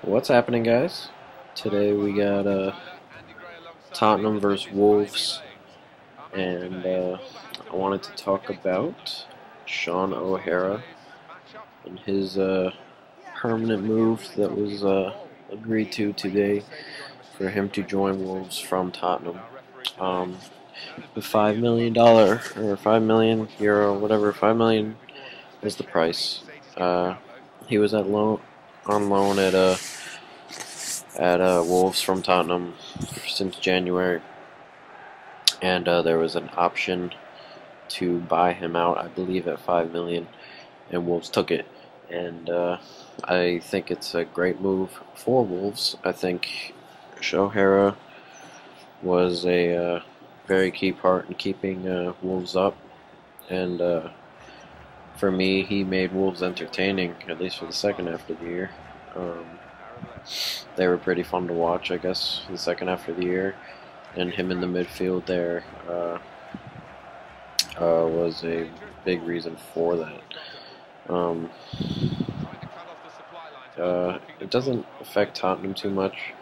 What's happening, guys? Today we got Tottenham versus Wolves, and I wanted to talk about Sean O'Hara and his permanent move that was agreed to today for him to join Wolves from Tottenham. Um, the $5 million or €5 million, whatever, 5 million was the price. He was on loan at Wolves from Tottenham since January, and there was an option to buy him out, I believe, at 5 million, and Wolves took it. And I think it's a great move for Wolves. I think O'Hara was a very key part in keeping Wolves up, and for me, he made Wolves entertaining, at least for the second half of the year. They were pretty fun to watch, I guess, the second half of the year, and him in the midfield there was a big reason for that. It doesn't affect Tottenham too much,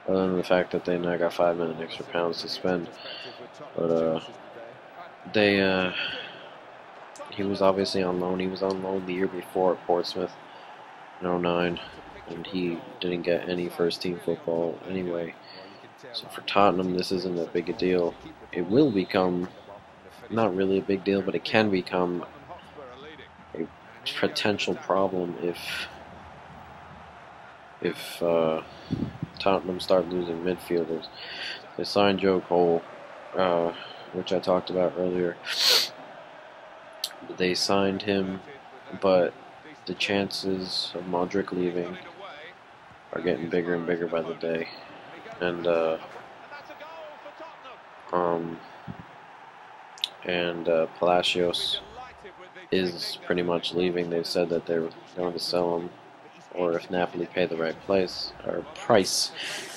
other than the fact that they now got £5 million extra pounds to spend. But he was obviously on loan. He was on loan the year before at Portsmouth in '09, and he didn't get any first-team football anyway. So for Tottenham, this isn't that big a deal. It will become, not really a big deal, but it can become a potential problem if Tottenham start losing midfielders. They signed Joe Cole, which I talked about earlier. They signed him, but the chances of Modric leaving are getting bigger and bigger by the day. And Palacios is pretty much leaving. They said that they're going to sell him, or if Napoli pay the right price,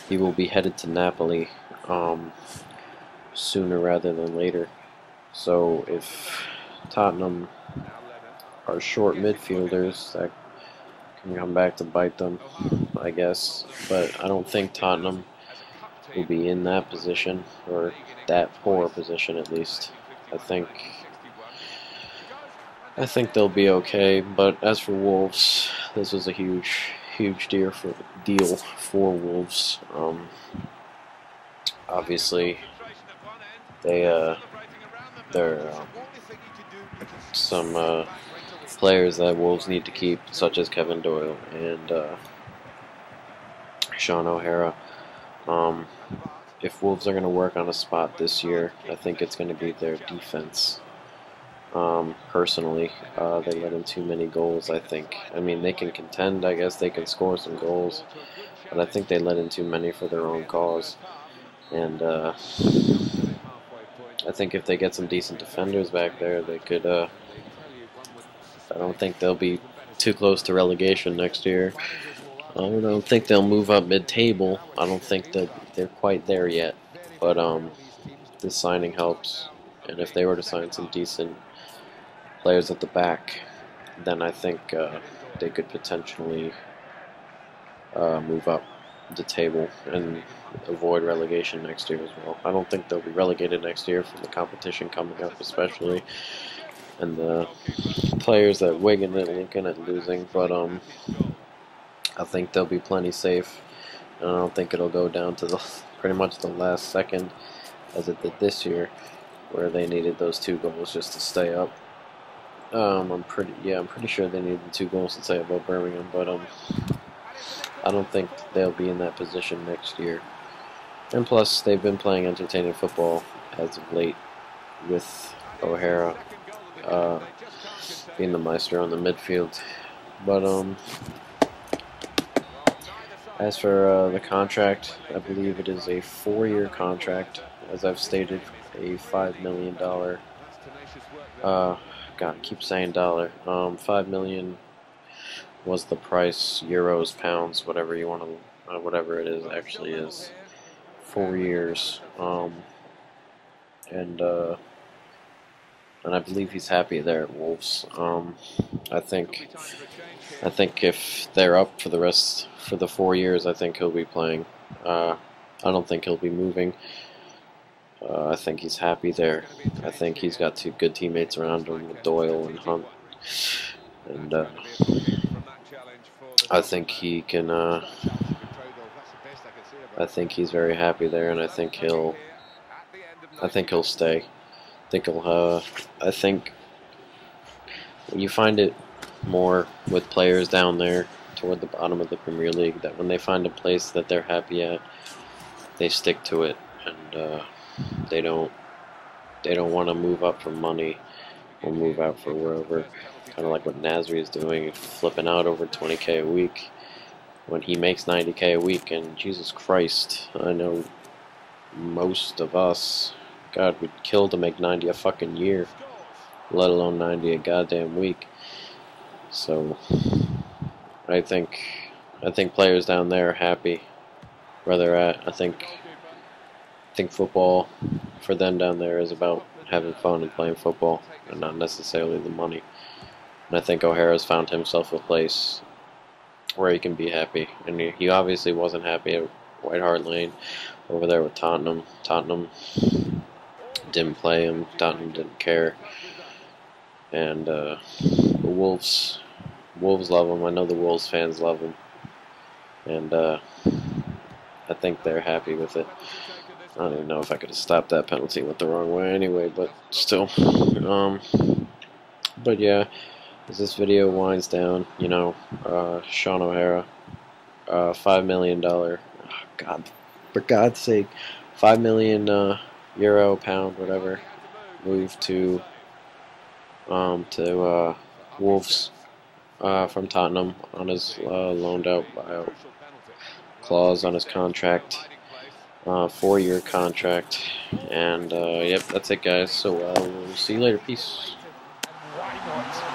he will be headed to Napoli sooner rather than later. So if Tottenham are short midfielders, that can come back to bite them, I guess. But I don't think Tottenham will be in that position, or that poor position at least. I think they'll be okay. But as for Wolves, this was a huge deal for Wolves. Obviously, there are some players that Wolves need to keep, such as Kevin Doyle and Sean O'Hara. If Wolves are going to work on a spot this year, I think it's going to be their defense. Personally, they let in too many goals, I think. I mean, they can contend, I guess they can score some goals, but I think they let in too many for their own cause. And I think if they get some decent defenders back there, they could, I don't think they'll be too close to relegation next year. I don't think they'll move up mid-table. I don't think that they're quite there yet. But this signing helps. And if they were to sign some decent players at the back, then I think they could potentially move up the table and avoid relegation next year as well. I don't think they'll be relegated next year from the competition coming up, especially, and the players that Wigan and Lincoln are losing. But I think they'll be plenty safe, and I don't think it'll go down to pretty much the last second as it did this year, where they needed those 2 goals just to stay up. I'm pretty sure they needed the 2 goals to stay above Birmingham, but I don't think they'll be in that position next year. And plus, they've been playing entertaining football as of late, with O'Hara being the maestro on the midfield. But as for the contract, I believe it is a 4-year contract, as I've stated, a $5 million. God, I keep saying dollar. 5 million was the price, euros, pounds, whatever you want to, whatever it is, actually is. 4 years, and I believe he's happy there at Wolves. I think I think if they're up for the 4 years, I think he'll be playing. I don't think he'll be moving. I think he's happy there. I think he's got two good teammates around him with Doyle and Hunt, and I think he can. I think he's very happy there, and I think he'll stay. I think you find it more with players down there toward the bottom of the Premier League that when they find a place that they're happy at, they stick to it, and they don't want to move up for money or move out for wherever. Kind of like what Nasri is doing, flipping out over 20K a week when he makes 90K a week. And Jesus Christ, I know most of us, God, we'd kill to make 90 a fucking year, let alone 90 a goddamn week. So I think players down there are happy where they're at. I think football for them down there is about having fun and playing football, and not necessarily the money. And I think O'Hara's found himself a place where he can be happy. And he obviously wasn't happy at White Hart Lane over there with Tottenham. Tottenham didn't play him. Tottenham didn't care. And the Wolves love him. I know the Wolves fans love him. And I think they're happy with it. I don't even know if I could have stopped that penalty. Went the wrong way anyway, but still. But yeah, as this video winds down, you know, Sean O'Hara, $5 million, God, for God's sake, 5 million euro, pound, whatever, moved to Wolves from Tottenham on his loaned out buyout clause on his contract. 4-year contract, and yep, that's it, guys. So we'll see you later. Peace. Why not?